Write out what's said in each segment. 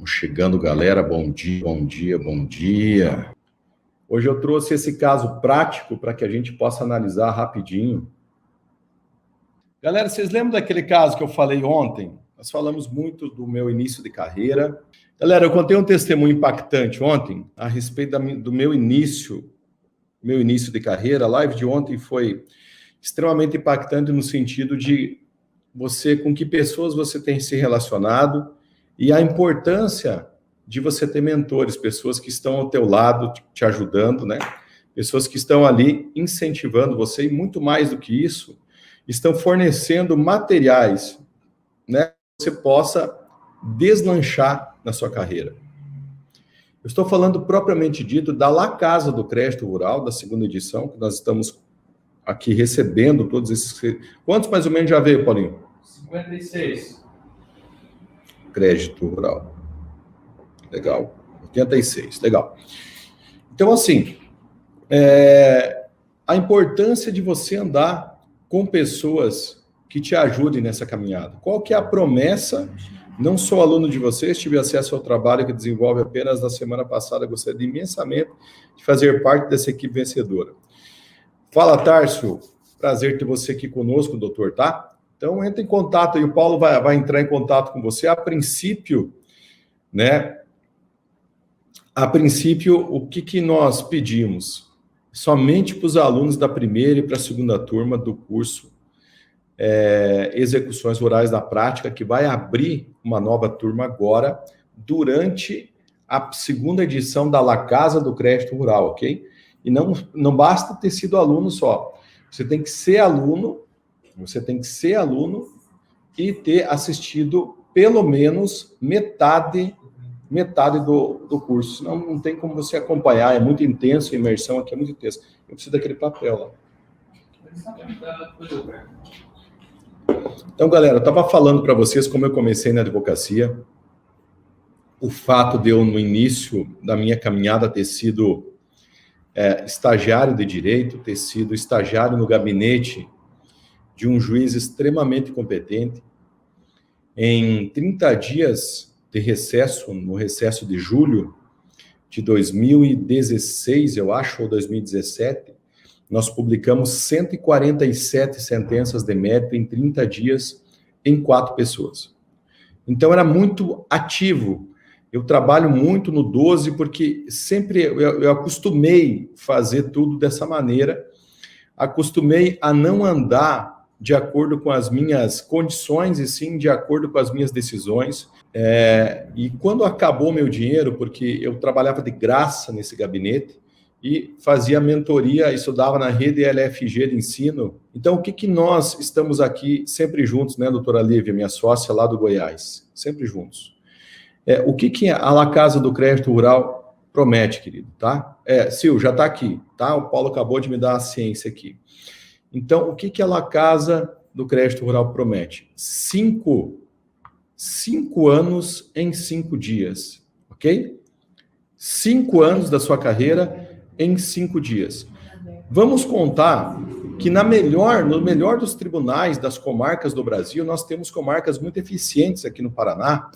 Chegando, galera, bom dia, bom dia, bom dia. Hoje eu trouxe esse caso prático para que a gente possa analisar rapidinho. Galera, vocês lembram daquele caso que eu falei ontem? Nós falamos muito do meu início de carreira. Galera, eu contei um testemunho impactante ontem a respeito do meu início de carreira. A live de ontem foi extremamente impactante no sentido de com que pessoas você tem se relacionado e a importância de você ter mentores, pessoas que estão ao teu lado, te ajudando, né? Pessoas que estão ali incentivando você e muito mais do que isso, estão fornecendo materiais, né? Que você possa deslanchar na sua carreira. Eu estou falando propriamente dito da La Casa do Crédito Rural, da segunda edição, que nós estamos aqui recebendo todos esses... Quantos mais ou menos já veio, Paulinho? 56. Crédito Rural. Legal. 86, legal. Então, assim, a importância de você andar com pessoas que te ajudem nessa caminhada. Qual que é a promessa? Não sou aluno de vocês, tive acesso ao trabalho que desenvolve apenas na semana passada, gostaria imensamente de fazer parte dessa equipe vencedora. Fala, Tárcio, prazer ter você aqui conosco, doutor, tá? Então, entra em contato aí, o Paulo vai entrar em contato com você. A princípio, né? A princípio, o que nós pedimos? Somente para os alunos da primeira e para a segunda turma do curso Execuções Rurais da Prática, que vai abrir uma nova turma agora, durante a segunda edição da La Casa do Crédito Rural, ok? E não basta ter sido aluno só. Você tem que ser aluno e ter assistido pelo menos metade do curso. Senão não tem como você acompanhar, é muito intenso, a imersão aqui é muito intensa. Eu preciso daquele papel lá. Então, galera, eu estava falando para vocês como eu comecei na advocacia, o fato de eu, no início da minha caminhada, ter sido estagiário de direito, ter sido estagiário no gabinete de um juiz extremamente competente. Em 30 dias de recesso, no recesso de julho de 2016, eu acho, ou 2017, nós publicamos 147 sentenças de mérito em 30 dias em 4 pessoas. Então, era muito ativo. Eu trabalho muito no 12 porque sempre eu acostumei fazer tudo dessa maneira, acostumei a não andar de acordo com as minhas condições e sim de acordo com as minhas decisões. E quando acabou meu dinheiro, porque eu trabalhava de graça nesse gabinete e fazia mentoria, estudava na rede LFG de ensino. Então, o que nós estamos aqui sempre juntos, né, doutora Lívia, minha sócia lá do Goiás, sempre juntos. O que a La Casa do Crédito Rural promete, querido, tá? Sil, já está aqui, tá? O Paulo acabou de me dar a ciência aqui. Então, o que a La Casa do Crédito Rural promete? 5 anos em 5 dias, ok? 5 anos da sua carreira em 5 dias. Vamos contar que no melhor dos tribunais das comarcas do Brasil, nós temos comarcas muito eficientes aqui no Paraná,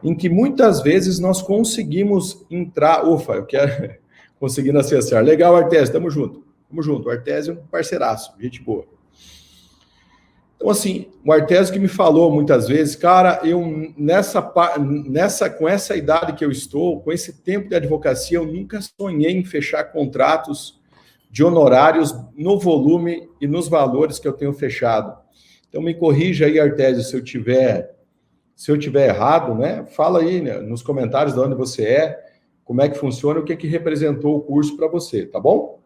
em que muitas vezes nós conseguimos entrar... eu quero conseguindo acessar. Legal, Artésio, estamos juntos. Tamo junto, o Artésio é um parceiraço, gente boa. Então, assim, o Artésio que me falou muitas vezes, cara, eu com essa idade que eu estou, com esse tempo de advocacia, eu nunca sonhei em fechar contratos de honorários no volume e nos valores que eu tenho fechado. Então, me corrija aí, Artésio, se eu tiver errado, né? Fala aí, né, nos comentários de onde você é, como é que funciona, o que representou o curso para você, tá bom?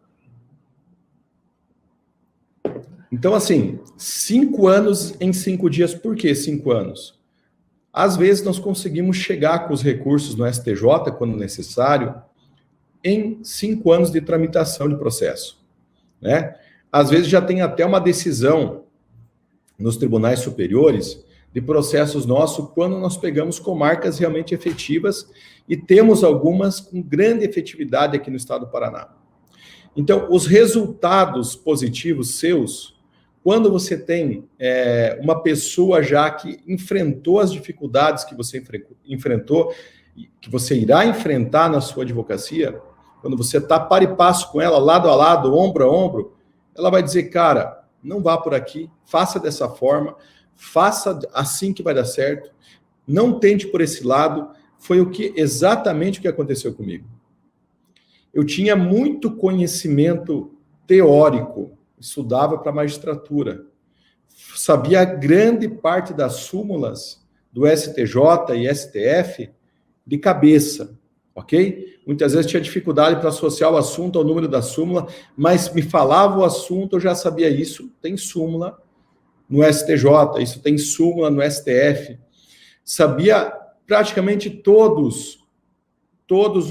Então, assim, 5 anos em 5 dias. Por que 5 anos? Às vezes, nós conseguimos chegar com os recursos no STJ, quando necessário, em 5 anos de tramitação de processo, né? Às vezes, já tem até uma decisão nos tribunais superiores de processos nossos, quando nós pegamos comarcas realmente efetivas e temos algumas com grande efetividade aqui no estado do Paraná. Então, os resultados positivos seus, quando você tem uma pessoa já que enfrentou as dificuldades que você enfrentou, que você irá enfrentar na sua advocacia, quando você está par e passo com ela, lado a lado, ombro a ombro, ela vai dizer, cara, não vá por aqui, faça dessa forma, faça assim que vai dar certo, não tente por esse lado. Foi exatamente o que aconteceu comigo. Eu tinha muito conhecimento teórico, estudava para magistratura, sabia grande parte das súmulas do STJ e STF de cabeça, ok? Muitas vezes tinha dificuldade para associar o assunto ao número da súmula, mas me falava o assunto, eu já sabia isso, tem súmula no STJ, isso tem súmula no STF. Sabia praticamente todos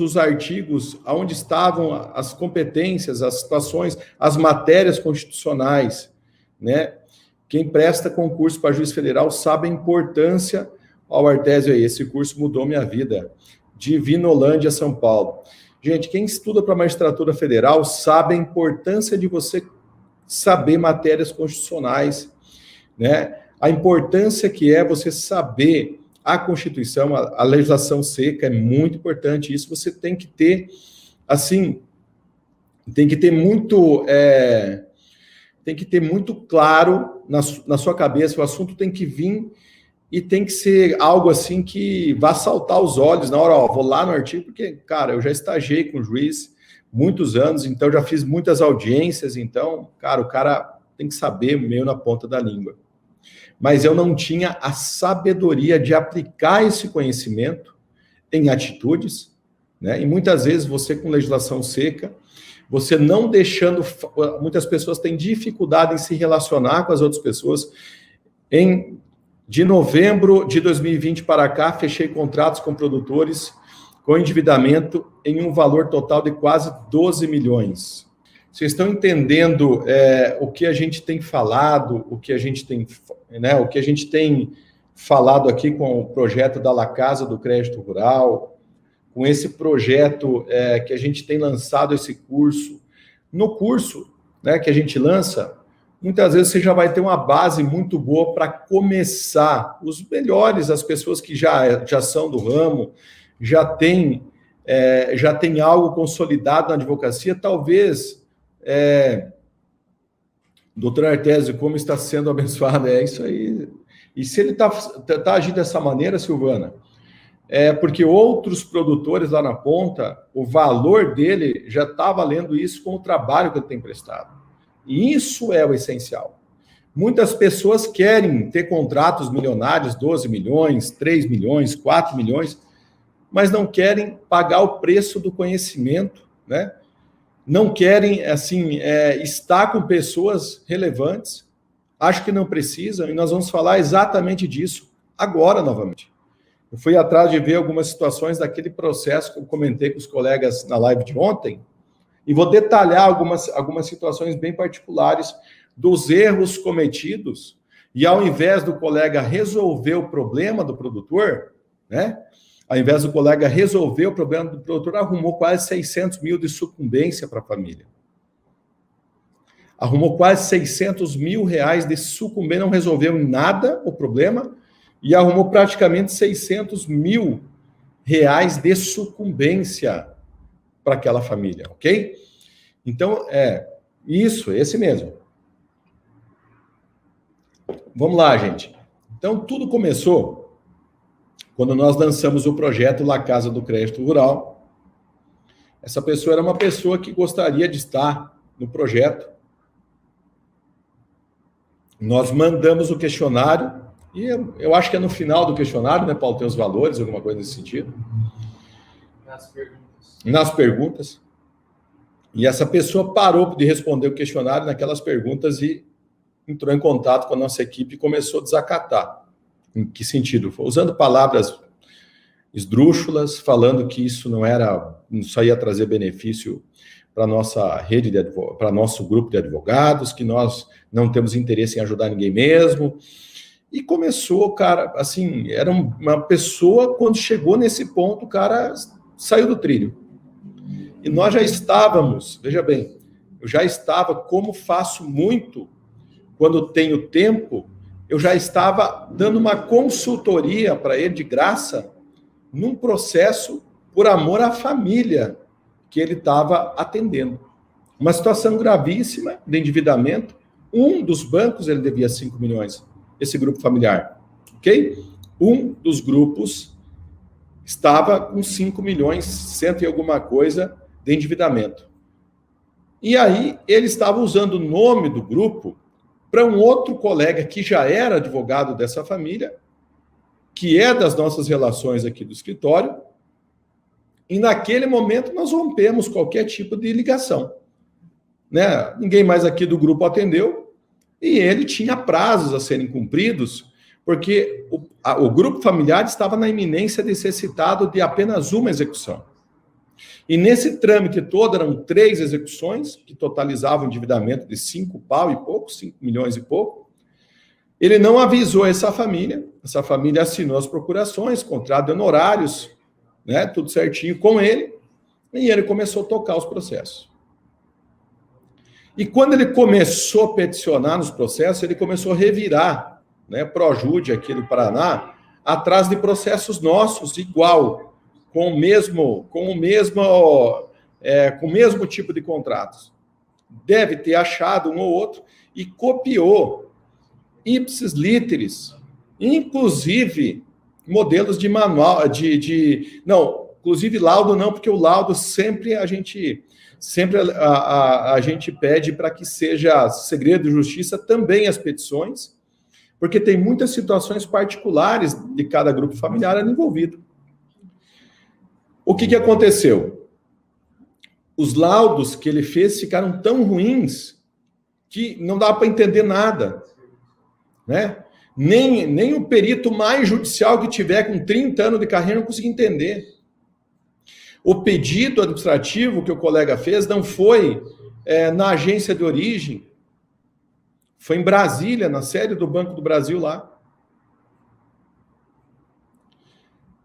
os artigos, onde estavam as competências, as situações, as matérias constitucionais, né? Quem presta concurso para juiz federal sabe a importância. Ó, Artésio aí, esse curso mudou minha vida. Divinolândia, São Paulo. Gente, quem estuda para magistratura federal sabe a importância de você saber matérias constitucionais, né? A importância que é você saber a Constituição, a legislação seca, é muito importante. Isso você tem que ter, assim, tem que ter muito claro na sua cabeça. O assunto tem que vir e tem que ser algo assim que vá saltar os olhos na hora, ó, vou lá no artigo, porque, cara, eu já estagiei com o juiz muitos anos, então já fiz muitas audiências, então, cara, o cara tem que saber meio na ponta da língua. Mas eu não tinha a sabedoria de aplicar esse conhecimento em atitudes, né? E muitas vezes você com legislação seca, você não deixando... Muitas pessoas têm dificuldade em se relacionar com as outras pessoas. De novembro de 2020 para cá, fechei contratos com produtores com endividamento em um valor total de quase 12 milhões. Vocês estão entendendo o que a gente tem falado, o que a gente tem falado aqui com o projeto da La Casa do Crédito Rural, com esse projeto que a gente tem lançado esse curso. No curso, né, que a gente lança, muitas vezes você já vai ter uma base muito boa para começar. Os melhores, as pessoas que já são do ramo, já tem algo consolidado na advocacia, talvez... Doutor Artésio, como está sendo abençoado? É isso aí. E se ele está agindo dessa maneira, Silvana, porque outros produtores lá na ponta, o valor dele já está valendo isso com o trabalho que ele tem prestado. E isso é o essencial. Muitas pessoas querem ter contratos milionários, 12 milhões, 3 milhões, 4 milhões, mas não querem pagar o preço do conhecimento, né? Não querem, assim, estar com pessoas relevantes, acho que não precisam, e nós vamos falar exatamente disso agora, novamente. Eu fui atrás de ver algumas situações daquele processo que eu comentei com os colegas na live de ontem, e vou detalhar algumas situações bem particulares dos erros cometidos, e ao invés do colega resolver o problema do produtor, né? Ao invés do colega resolver o problema do produtor, arrumou quase 600 mil de sucumbência para a família. Arrumou quase 600 mil reais de sucumbência, não resolveu em nada o problema, e arrumou praticamente 600 mil reais de sucumbência para aquela família, ok? Então, esse mesmo. Vamos lá, gente. Então, tudo começou quando nós lançamos o projeto La Casa do Crédito Rural. Essa pessoa era uma pessoa que gostaria de estar no projeto. Nós mandamos o questionário, e eu acho que é no final do questionário, né, Paulo, tem os valores, alguma coisa nesse sentido. Nas perguntas. E essa pessoa parou de responder o questionário naquelas perguntas e entrou em contato com a nossa equipe e começou a desacatar. Em que sentido? Usando palavras esdrúxulas, falando que isso não só ia trazer benefício para nossa rede para nosso grupo de advogados, que nós não temos interesse em ajudar ninguém mesmo. E começou, cara, assim, era uma pessoa, quando chegou nesse ponto, o cara saiu do trilho. E nós já estávamos, veja bem, eu já estava, como faço muito, quando tenho tempo, eu já estava dando uma consultoria para ele de graça num processo por amor à família que ele estava atendendo. Uma situação gravíssima de endividamento. Um dos bancos ele devia 5 milhões, esse grupo familiar, ok? Um dos grupos estava com 5 milhões, cento e alguma coisa de endividamento. E aí ele estava usando o nome do grupo para um outro colega que já era advogado dessa família, que é das nossas relações aqui do escritório, e naquele momento nós rompemos qualquer tipo de ligação. Né? Ninguém mais aqui do grupo atendeu, e ele tinha prazos a serem cumpridos, porque o grupo familiar estava na iminência de ser citado de apenas uma execução. E nesse trâmite todo eram 3 execuções, que totalizavam endividamento de 5 pau e pouco, 5 milhões e pouco. Ele não avisou essa família assinou as procurações, contrato de honorários, né, tudo certinho com ele, e ele começou a tocar os processos. E quando ele começou a peticionar nos processos, ele começou a revirar, né, Projude aqui do Paraná, atrás de processos nossos, igual, com o mesmo tipo de contratos. Deve ter achado um ou outro e copiou ipsis literis, inclusive modelos de manual, não, inclusive laudo não, porque o laudo sempre a gente pede para que seja segredo de justiça também as petições, porque tem muitas situações particulares de cada grupo familiar envolvido. O que aconteceu? Os laudos que ele fez ficaram tão ruins que não dá para entender nada, né? Nem o perito mais judicial que tiver com 30 anos de carreira não conseguia entender. O pedido administrativo que o colega fez não foi na agência de origem, foi em Brasília, na sede do Banco do Brasil lá.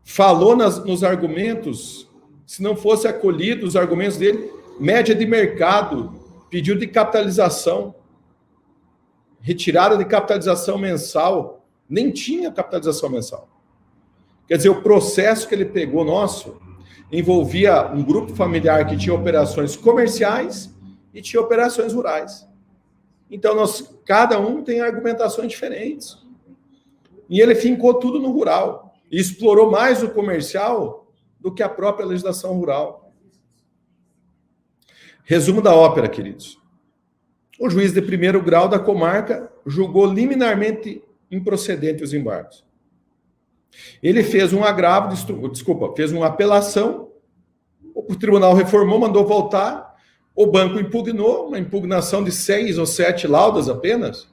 Falou nos argumentos, se não fosse acolhido os argumentos dele, média de mercado, pedido de capitalização, retirada de capitalização mensal, nem tinha capitalização mensal. Quer dizer, o processo que ele pegou nosso envolvia um grupo familiar que tinha operações comerciais e tinha operações rurais. Então, cada um tem argumentações diferentes. E ele fincou tudo no rural. E explorou mais o comercial do que a própria legislação rural. Resumo da ópera, queridos. O juiz de primeiro grau da comarca julgou liminarmente improcedente os embargos. Ele fez um agravo, fez uma apelação, o tribunal reformou, mandou voltar, o banco impugnou, uma impugnação de 6 ou 7 laudas apenas.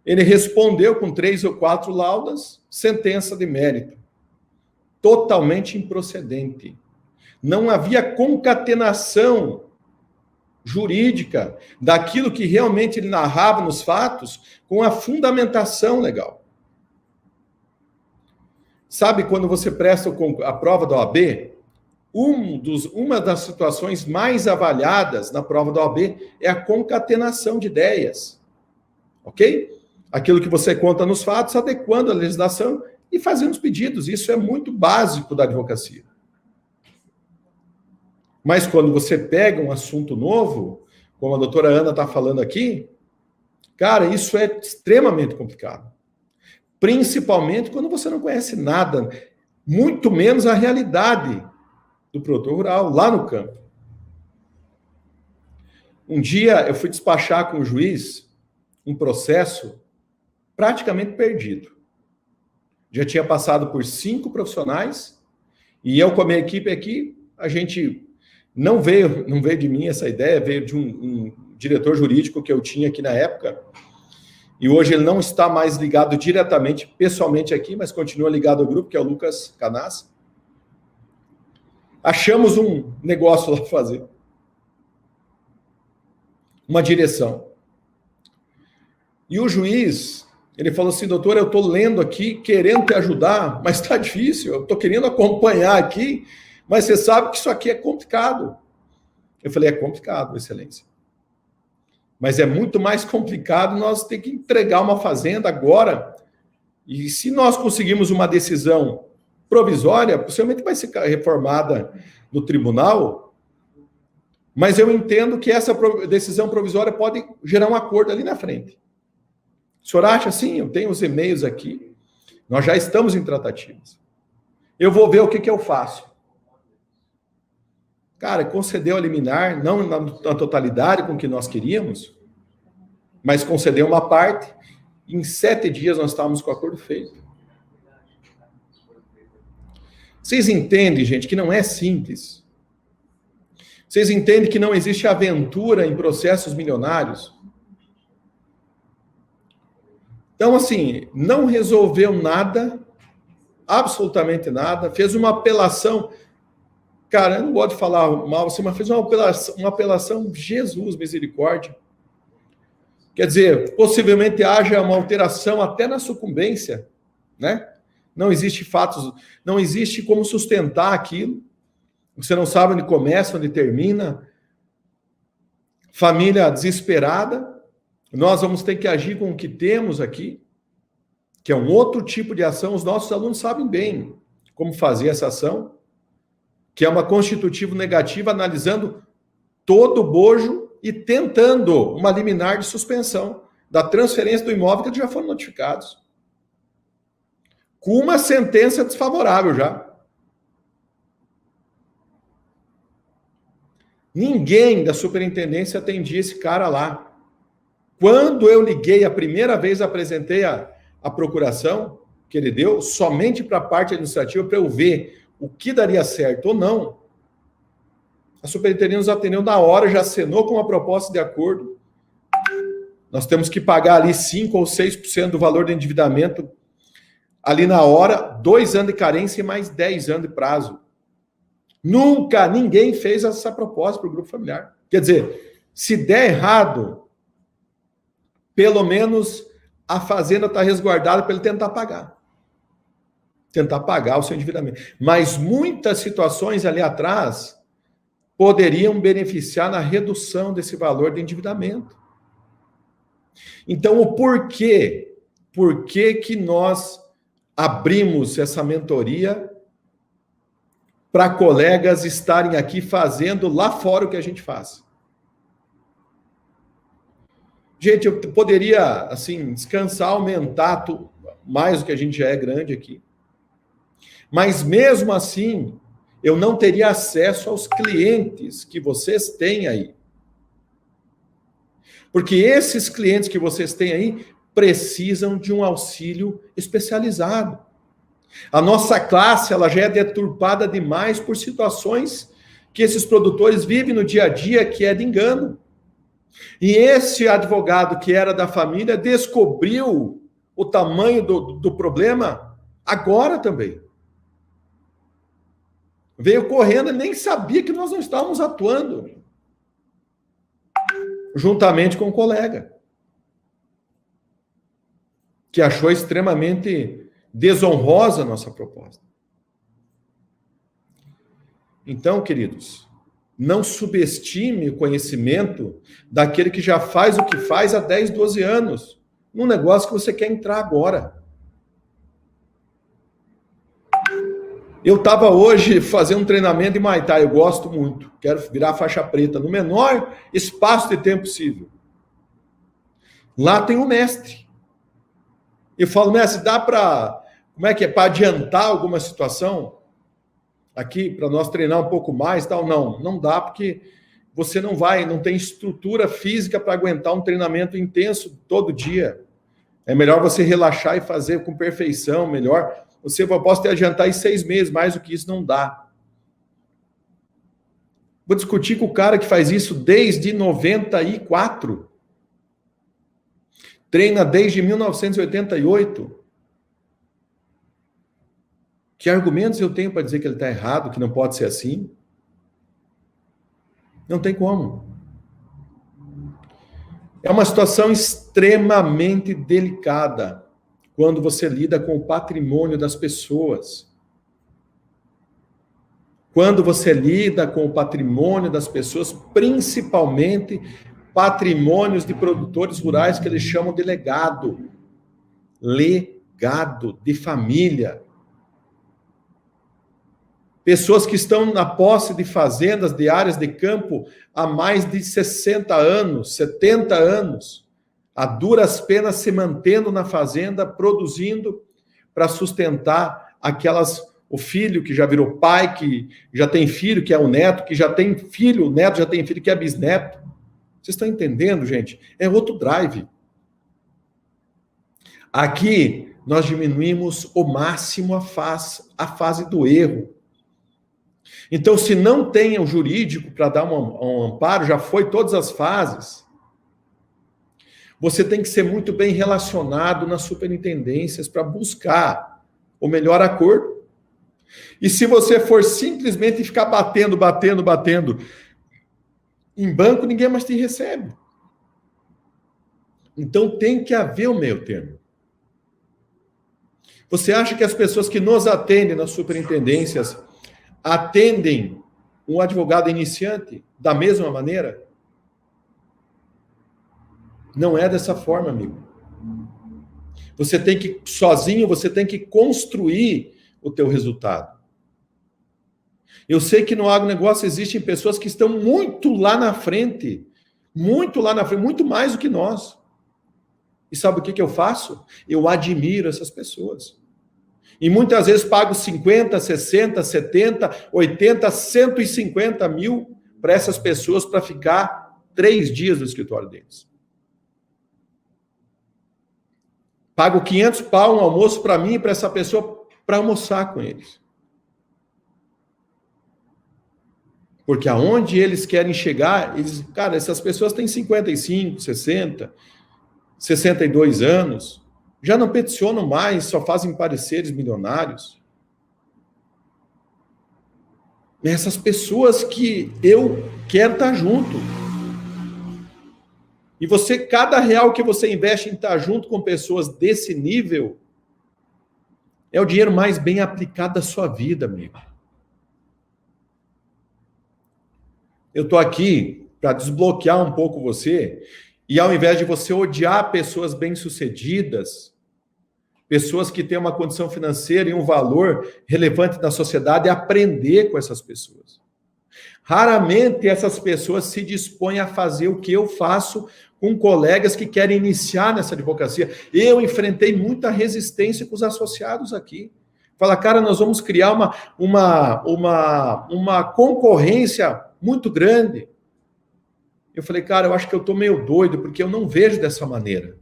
Ele respondeu com 3 ou 4 laudas, sentença de mérito. Totalmente improcedente. Não havia concatenação jurídica daquilo que realmente ele narrava nos fatos com a fundamentação legal. Sabe quando você presta a prova da OAB? Uma das situações mais avaliadas na prova da OAB é a concatenação de ideias. Ok? Aquilo que você conta nos fatos, adequando a legislação e fazendo os pedidos. Isso é muito básico da advocacia. Mas quando você pega um assunto novo, como a doutora Ana está falando aqui, cara, isso é extremamente complicado. Principalmente quando você não conhece nada, muito menos a realidade do produtor rural, lá no campo. Um dia eu fui despachar com o juiz um processo praticamente perdido. Já tinha passado por 5 profissionais e eu com a minha equipe aqui, a gente não veio de mim essa ideia, veio de um diretor jurídico que eu tinha aqui na época, e hoje ele não está mais ligado diretamente, pessoalmente aqui, mas continua ligado ao grupo, que é o Lucas Canas. Achamos um negócio lá para fazer. Uma direção. E o juiz, ele falou assim, doutor, eu estou lendo aqui, querendo te ajudar, mas está difícil, eu estou querendo acompanhar aqui, mas você sabe que isso aqui é complicado. Eu falei, é complicado, excelência. Mas é muito mais complicado nós ter que entregar uma fazenda agora. E se nós conseguimos uma decisão provisória, possivelmente vai ser reformada no tribunal, mas eu entendo que essa decisão provisória pode gerar um acordo ali na frente. O senhor acha assim? Eu tenho os e-mails aqui, nós já estamos em tratativas. Eu vou ver o que eu faço. Cara, concedeu a liminar, não na totalidade com o que nós queríamos, mas concedeu uma parte, e em 7 dias nós estávamos com o acordo feito. Vocês entendem, gente, que não é simples? Vocês entendem que não existe aventura em processos milionários? Então, assim, não resolveu nada, absolutamente nada, fez uma apelação. Cara, eu não gosto de falar mal, assim, mas fez uma apelação, Jesus, misericórdia. Quer dizer, possivelmente haja uma alteração até na sucumbência, né? Não existe fatos, não existe como sustentar aquilo. Você não sabe onde começa, onde termina. Família desesperada. Nós vamos ter que agir com o que temos aqui, que é um outro tipo de ação. Os nossos alunos sabem bem como fazer essa ação, que é uma constitutivo negativa, analisando todo o bojo e tentando uma liminar de suspensão da transferência do imóvel que já foram notificados. Com uma sentença desfavorável já. Ninguém da superintendência atendia esse cara lá. Quando eu liguei a primeira vez, apresentei a procuração que ele deu, somente para a parte administrativa, para eu ver o que daria certo ou não, a superintendência nos atendeu na hora, já assinou com uma proposta de acordo. Nós temos que pagar ali 5 ou 6% do valor do endividamento ali na hora, 2 anos de carência e mais 10 anos de prazo. Nunca ninguém fez essa proposta para o grupo familiar. Quer dizer, se der errado, pelo menos a fazenda está resguardada para ele tentar pagar. Tentar pagar o seu endividamento. Mas muitas situações ali atrás poderiam beneficiar na redução desse valor de endividamento. Então, o porquê? Por que nós abrimos essa mentoria para colegas estarem aqui fazendo lá fora o que a gente faz? Gente, eu poderia, assim, descansar, aumentar mais do que a gente já é grande aqui. Mas mesmo assim, eu não teria acesso aos clientes que vocês têm aí. Porque esses clientes que vocês têm aí precisam de um auxílio especializado. A nossa classe, ela já é deturpada demais por situações que esses produtores vivem no dia a dia, que é de engano. E esse advogado que era da família descobriu o tamanho do problema agora também. Veio correndo e nem sabia que nós não estávamos atuando. Juntamente com um colega. Que achou extremamente desonrosa a nossa proposta. Então, queridos, não subestime o conhecimento daquele que já faz o que faz há 10, 12 anos, num negócio que você quer entrar agora. Eu estava hoje fazendo um treinamento de Muay Thai, eu gosto muito, quero virar faixa preta no menor espaço de tempo possível. Lá tem um mestre. Eu falo, mestre, dá para, como é que é, para adiantar alguma situação aqui, para nós treinar um pouco mais, tal? Não dá, porque você não tem estrutura física para aguentar um treinamento intenso todo dia. É melhor você relaxar e fazer com perfeição, melhor. Você pode te adiantar em 6 meses, mais do que isso não dá. Vou discutir com o cara que faz isso desde 94. Treina desde 1988. Que argumentos eu tenho para dizer que ele está errado, que não pode ser assim? Não tem como. É uma situação extremamente delicada quando você lida com o patrimônio das pessoas. Quando você lida com o patrimônio das pessoas, principalmente patrimônios de produtores rurais que eles chamam de legado. Legado de família. Pessoas que estão na posse de fazendas, de áreas de campo há mais de 60 anos, 70 anos, a duras penas se mantendo na fazenda, produzindo para sustentar o filho que já virou pai, que já tem filho, que é o neto, que já tem filho, o neto já tem filho, que é bisneto. Vocês estão entendendo, gente? É outro drive. Aqui, nós diminuímos o máximo a fase do erro. Então, se não tem o jurídico para dar um amparo, já foi todas as fases, você tem que ser muito bem relacionado nas superintendências para buscar o melhor acordo. E se você for simplesmente ficar batendo em banco, ninguém mais te recebe. Então, tem que haver o meio termo. Você acha que as pessoas que nos atendem nas superintendências atendem um advogado iniciante da mesma maneira? Não é dessa forma, amigo. Você tem que, sozinho, você tem que construir o teu resultado. Eu sei que no agronegócio existem pessoas que estão muito lá na frente, muito mais do que nós. E sabe o que eu faço? Eu admiro essas pessoas. E muitas vezes pago 50, 60, 70, 80, 150 mil para essas pessoas para ficar 3 dias no escritório deles. Pago 500 pau um almoço para mim e para essa pessoa para almoçar com eles. Porque aonde eles querem chegar, cara, essas pessoas têm 55, 60, 62 anos, já não peticionam mais, só fazem pareceres milionários. Essas pessoas que eu quero estar junto. E você, cada real que você investe em estar junto com pessoas desse nível, é o dinheiro mais bem aplicado da sua vida, amigo. Eu estou aqui para desbloquear um pouco você, e ao invés de você odiar pessoas bem-sucedidas, pessoas que têm uma condição financeira e um valor relevante na sociedade, aprender com essas pessoas. Raramente essas pessoas se dispõem a fazer o que eu faço com colegas que querem iniciar nessa advocacia. Eu enfrentei muita resistência com os associados aqui. Fala, cara, nós vamos criar uma concorrência muito grande. Eu falei, cara, eu acho que eu estou meio doido, porque eu não vejo dessa maneira.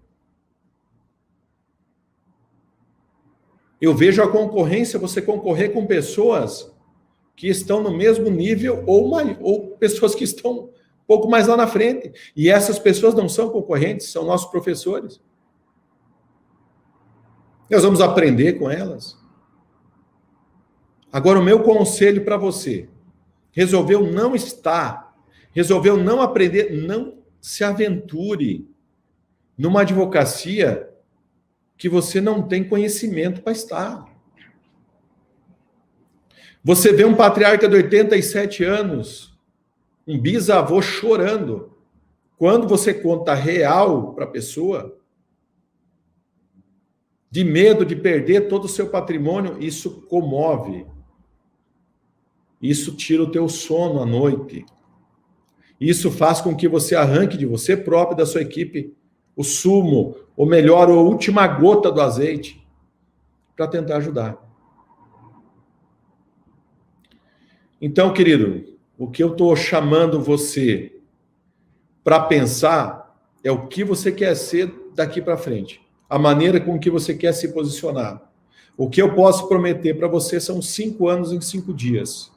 Eu vejo a concorrência, você concorrer com pessoas que estão no mesmo nível ou pessoas que estão um pouco mais lá na frente. E essas pessoas não são concorrentes, são nossos professores. Nós vamos aprender com elas. Agora, o meu conselho para você, resolveu não aprender, não se aventure numa advocacia que você não tem conhecimento para estar. Você vê um patriarca de 87 anos, um bisavô chorando. Quando você conta real para a pessoa, de medo de perder todo o seu patrimônio, isso comove. Isso tira o teu sono à noite. Isso faz com que você arranque de você próprio, da sua equipe, o sumo, ou melhor, a última gota do azeite, para tentar ajudar. Então, querido, o que eu estou chamando você para pensar é o que você quer ser daqui para frente, a maneira com que você quer se posicionar. O que eu posso prometer para você são 5 anos em 5 dias.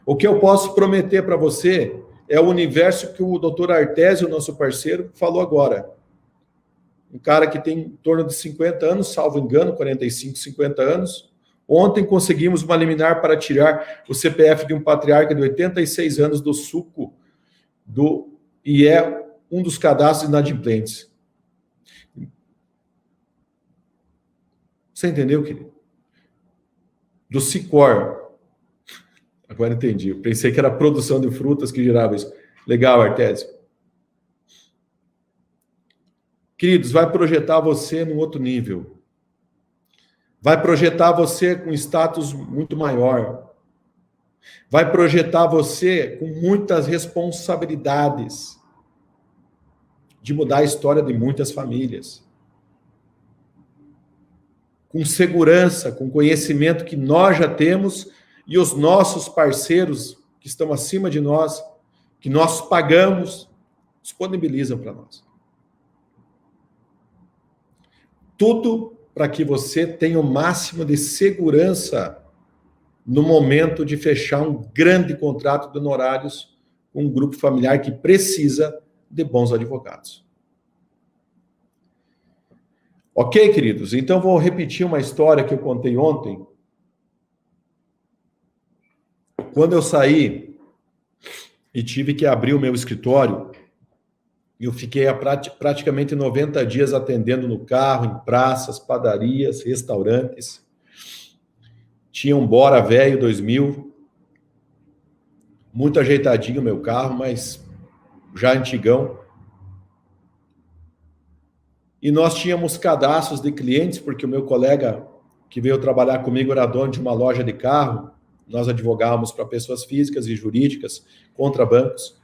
O que eu posso prometer para você é o universo que o Dr. Artésio, nosso parceiro, falou agora. Um cara que tem em torno de 50 anos, salvo engano, 45, 50 anos. Ontem conseguimos uma liminar para tirar o CPF de um patriarca de 86 anos do suco e é um dos cadastros inadimplentes. Você entendeu, querido? Do Sicor. Agora entendi. Eu pensei que era a produção de frutas que gerava isso. Legal, Artésio. Queridos, vai projetar você num outro nível. Vai projetar você com status muito maior. vai projetar você com muitas responsabilidades de mudar a história de muitas famílias. Com segurança, com conhecimento que nós já temos e os nossos parceiros que estão acima de nós, que nós pagamos, disponibilizam para nós. Tudo para que você tenha o máximo de segurança no momento de fechar um grande contrato de honorários com um grupo familiar que precisa de bons advogados. Ok, queridos? Então, vou repetir uma história que eu contei ontem. Quando eu saí e tive que abrir o meu escritório, eu fiquei praticamente 90 dias atendendo no carro, em praças, padarias, restaurantes. Tinha um Bora velho 2000, muito ajeitadinho o meu carro, mas já antigão. E nós tínhamos cadastros de clientes, porque o meu colega que veio trabalhar comigo era dono de uma loja de carro. Nós advogávamos para pessoas físicas e jurídicas contra bancos.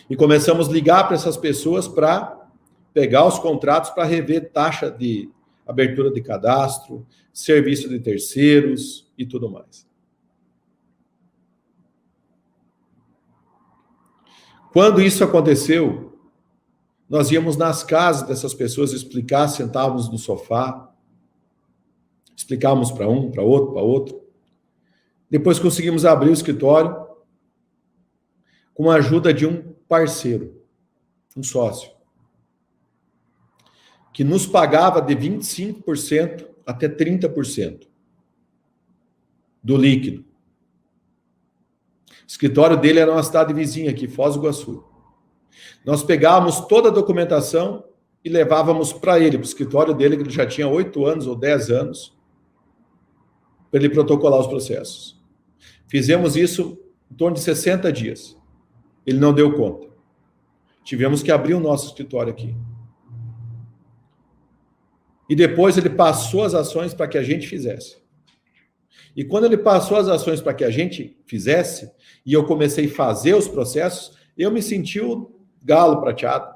E começamos a ligar para essas pessoas para pegar os contratos para rever taxa de abertura de cadastro, serviço de terceiros e tudo mais. Quando isso aconteceu, nós íamos nas casas dessas pessoas explicar, sentávamos no sofá, explicávamos para um, para outro. Depois conseguimos abrir o escritório com a ajuda de um parceiro, um sócio, que nos pagava de 25% até 30% do líquido. O escritório dele era uma cidade vizinha aqui, Foz do Iguaçu. Nós pegávamos toda a documentação e levávamos para ele, para o escritório dele, que ele já tinha 8 anos ou 10 anos, para ele protocolar os processos. Fizemos isso em torno de 60 dias. Ele não deu conta. Tivemos que abrir o nosso escritório aqui. E depois ele passou as ações para que a gente fizesse. E quando ele passou as ações para que a gente fizesse, e eu comecei a fazer os processos, eu me senti o galo prateado.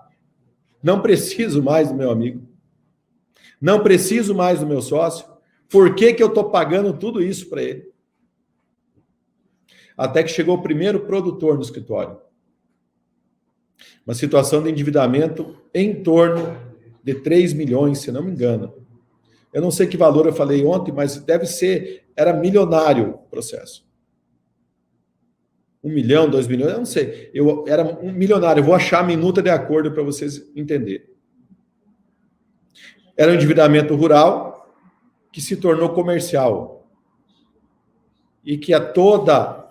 Não preciso mais do meu amigo. Não preciso mais do meu sócio. Por que eu estou pagando tudo isso para ele? Até que chegou o primeiro produtor no escritório. Uma situação de endividamento em torno de 3 milhões, se não me engano. Eu não sei que valor eu falei ontem, mas deve ser, era milionário o processo. 1 milhão, 2 milhões, eu não sei. Era um milionário, eu vou achar a minuta de acordo para vocês entenderem. Era um endividamento rural que se tornou comercial. E que toda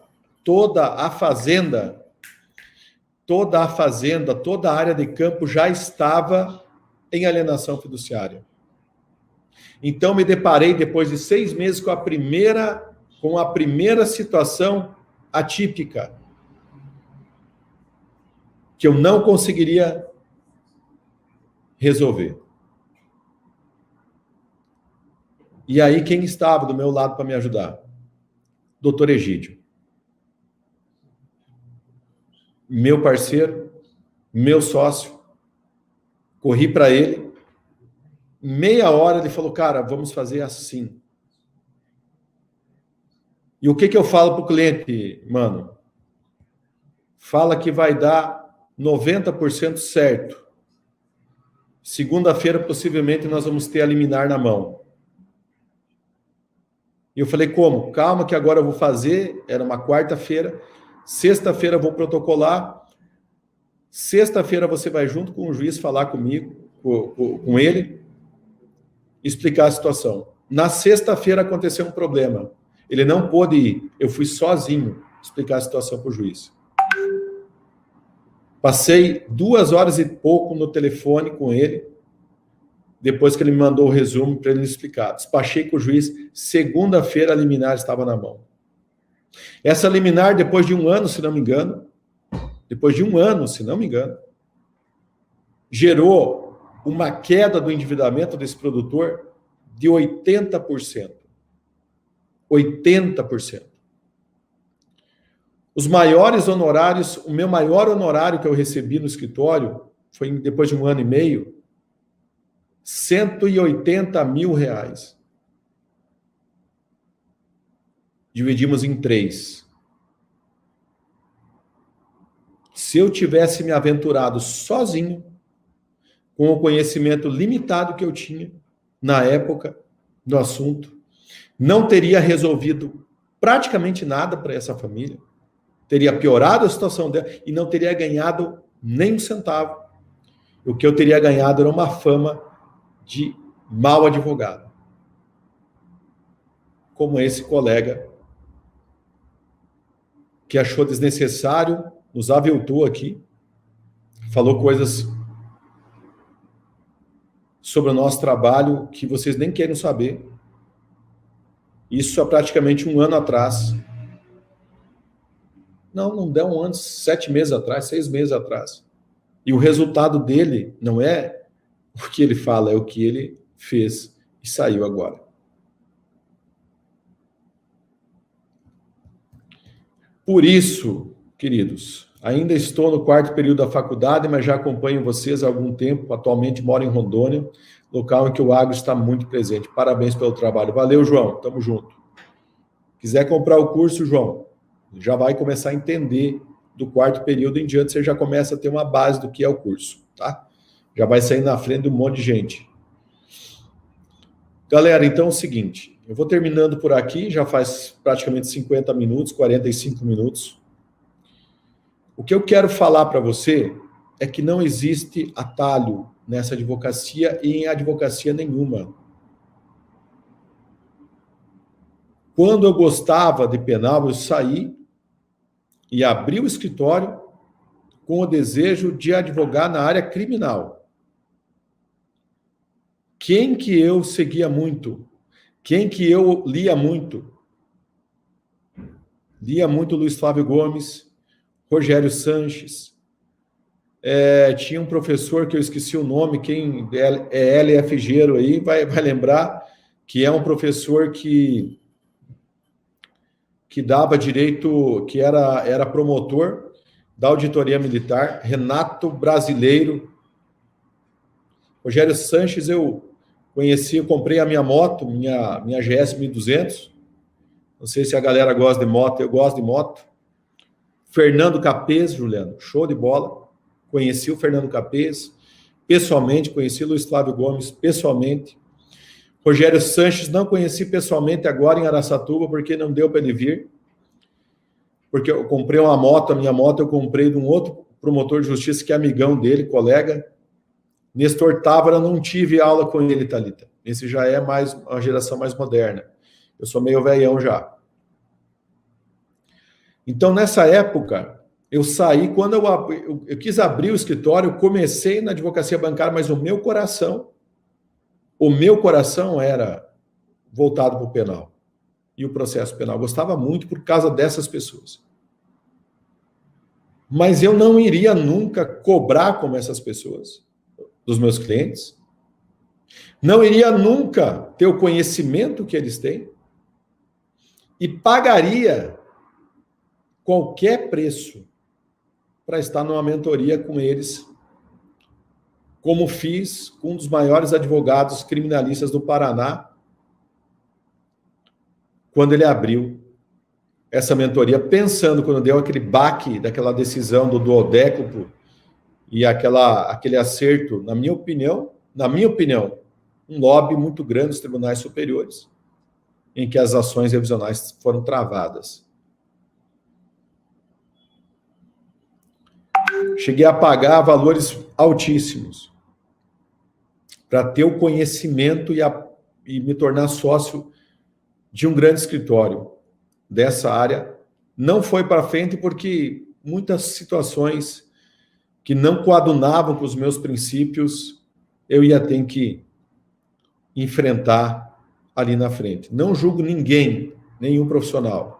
a fazenda, toda a área de campo já estava em alienação fiduciária. Então, me deparei, depois de 6 meses, com a primeira situação atípica, que eu não conseguiria resolver. E aí, quem estava do meu lado para me ajudar? Doutor Egídio. Meu parceiro, meu sócio. Corri para ele. Meia hora ele falou, cara, vamos fazer assim. E o que eu falo para o cliente, mano? Fala que vai dar 90% certo. Segunda-feira, possivelmente, nós vamos ter a liminar na mão. E eu falei, como? Calma que agora eu vou fazer. Era uma quarta-feira. Sexta-feira eu vou protocolar. Sexta-feira você vai junto com o juiz falar comigo, com ele, explicar a situação. Na sexta-feira aconteceu um problema. Ele não pôde ir. Eu fui sozinho explicar a situação para o juiz. Passei 2 horas e pouco no telefone com ele, depois que ele me mandou o resumo para ele explicar. Despachei com o juiz. Segunda-feira a liminar estava na mão. Essa liminar, depois de 1 ano, se não me engano, gerou uma queda do endividamento desse produtor de 80%. 80%. Os maiores honorários, o meu maior honorário que eu recebi no escritório foi depois de 1 ano e meio, R$180 mil. Dividimos em 3. Se eu tivesse me aventurado sozinho, com o conhecimento limitado que eu tinha na época do assunto, não teria resolvido praticamente nada para essa família, teria piorado a situação dela e não teria ganhado nem um centavo. O que eu teria ganhado era uma fama de mau advogado, como esse colega que achou desnecessário, nos aviltou aqui, falou coisas sobre o nosso trabalho que vocês nem querem saber. Isso há praticamente 1 ano atrás. Não deu 1 ano, 7 meses atrás, 6 meses atrás. E o resultado dele não é o que ele fala, é o que ele fez e saiu agora. Por isso, queridos, ainda estou no 4º período da faculdade, mas já acompanho vocês há algum tempo. Atualmente moro em Rondônia, local em que o agro está muito presente. Parabéns pelo trabalho. Valeu, João. Tamo junto. Quiser comprar o curso, João, já vai começar a entender do 4º período em diante, você já começa a ter uma base do que é o curso, tá? Já vai sair na frente de um monte de gente. Galera, então é o seguinte, eu vou terminando por aqui, já faz praticamente 50 minutos, 45 minutos. O que eu quero falar para você é que não existe atalho nessa advocacia e em advocacia nenhuma. Quando eu gostava de penal, eu saí e abri o escritório com o desejo de advogar na área criminal. Quem que eu seguia muito? Quem que eu lia muito? Lia muito Luiz Flávio Gomes, Rogério Sanches. Tinha um professor que eu esqueci o nome, quem é LFGero aí vai lembrar, que é um professor que dava direito, que era promotor da auditoria militar, Renato Brasileiro. Rogério Sanches, eu conheci, eu comprei a minha moto, minha GS 1200. Não sei se a galera gosta de moto, eu gosto de moto. Fernando Capês, Juliano, show de bola. Conheci o Fernando Capês pessoalmente, conheci o Luiz Flávio Gomes pessoalmente. Rogério Sanches não conheci pessoalmente agora em Araçatuba, porque não deu para ele vir. Porque eu comprei uma moto, a minha moto eu comprei de um outro promotor de justiça que é amigão dele, colega. Nestor Távora, não tive aula com ele, Thalita. Esse já é mais uma geração mais moderna. Eu sou meio velhão já. Então, nessa época, eu saí, quando eu quis abrir o escritório, eu comecei na advocacia bancária, mas o meu coração era voltado para o penal e o processo penal. Eu gostava muito por causa dessas pessoas. Mas eu não iria nunca cobrar como essas pessoas, dos meus clientes. Não iria nunca ter o conhecimento que eles têm. E pagaria qualquer preço para estar numa mentoria com eles, como fiz com um dos maiores advogados criminalistas do Paraná, quando ele abriu essa mentoria, pensando, quando deu aquele baque daquela decisão do duodécuplo e aquele acerto, na minha opinião, um lobby muito grande dos tribunais superiores, em que as ações revisionais foram travadas. Cheguei a pagar valores altíssimos para ter o conhecimento e me tornar sócio de um grande escritório dessa área. Não foi para frente porque muitas situações que não coadunavam com os meus princípios, eu ia ter que enfrentar ali na frente. Não julgo ninguém, nenhum profissional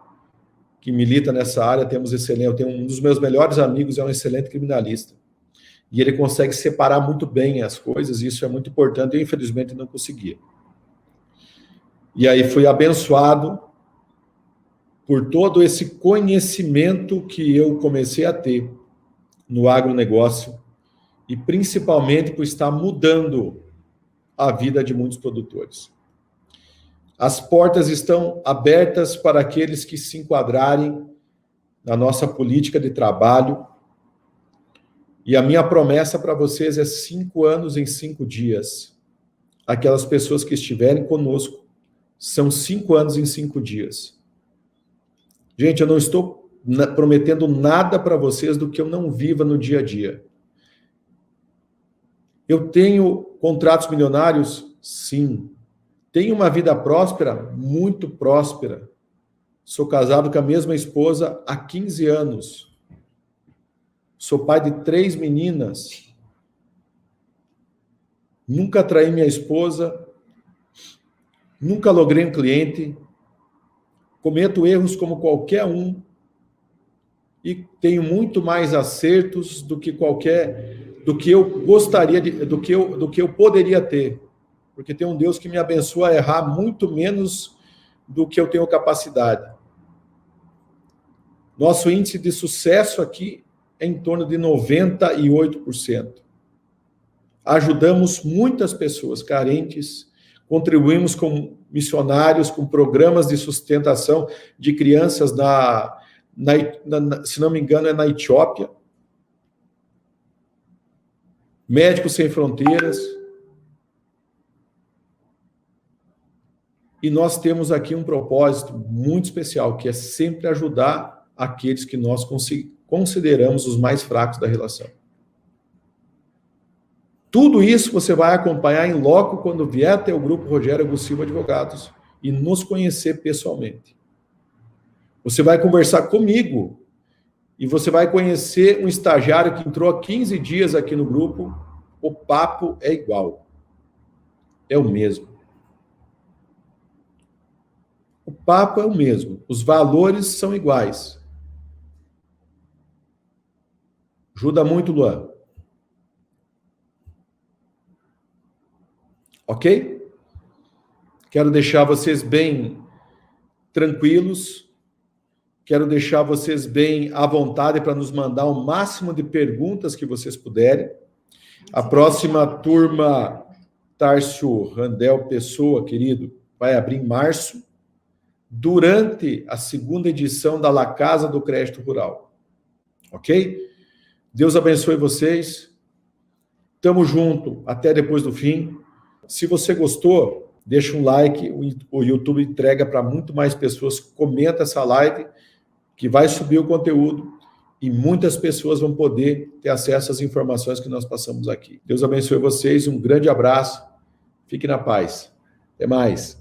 que milita nessa área. Eu tenho um dos meus melhores amigos, é um excelente criminalista. E ele consegue separar muito bem as coisas, e isso é muito importante. Eu, infelizmente, não conseguia. E aí fui abençoado por todo esse conhecimento que eu comecei a ter no agronegócio e principalmente por estar mudando a vida de muitos produtores. As portas estão abertas para aqueles que se enquadrarem na nossa política de trabalho. E a minha promessa para vocês é 5 anos em 5 dias. Aquelas pessoas que estiverem conosco, são 5 anos em 5 dias. Gente, eu não estou prometendo nada para vocês do que eu não viva no dia a dia. Eu tenho contratos milionários? Sim. Tenho uma vida próspera? Muito próspera. Sou casado com a mesma esposa há 15 anos. Sou pai de 3 meninas. Nunca traí minha esposa. Nunca logrei um cliente. Cometo erros como qualquer um. E tenho muito mais acertos do que eu gostaria do que eu poderia ter. Porque tem um Deus que me abençoa a errar muito menos do que eu tenho capacidade. Nosso índice de sucesso aqui é em torno de 98%. Ajudamos muitas pessoas carentes, contribuímos com missionários, com programas de sustentação de crianças se não me engano, é na Etiópia. Médicos Sem Fronteiras. E nós temos aqui um propósito muito especial, que é sempre ajudar aqueles que nós consideramos os mais fracos da relação. Tudo isso você vai acompanhar em loco quando vier até o Grupo Rogério Augusto Silva Advogados e nos conhecer pessoalmente. Você vai conversar comigo e você vai conhecer um estagiário que entrou há 15 dias aqui no grupo. O papo é igual. É o mesmo. O papo é o mesmo. Os valores são iguais. Ajuda muito, Luan. Ok? Quero deixar vocês bem tranquilos. Quero deixar vocês bem à vontade para nos mandar o máximo de perguntas que vocês puderem. A próxima turma, Tárcio Randel Pessoa, querido, vai abrir em março, durante a 2ª edição da La Casa do Crédito Rural. Ok? Deus abençoe vocês. Tamo junto até depois do fim. Se você gostou, deixa um like, o YouTube entrega para muito mais pessoas. Comenta essa live, que vai subir o conteúdo e muitas pessoas vão poder ter acesso às informações que nós passamos aqui. Deus abençoe vocês, um grande abraço, fique na paz. Até mais.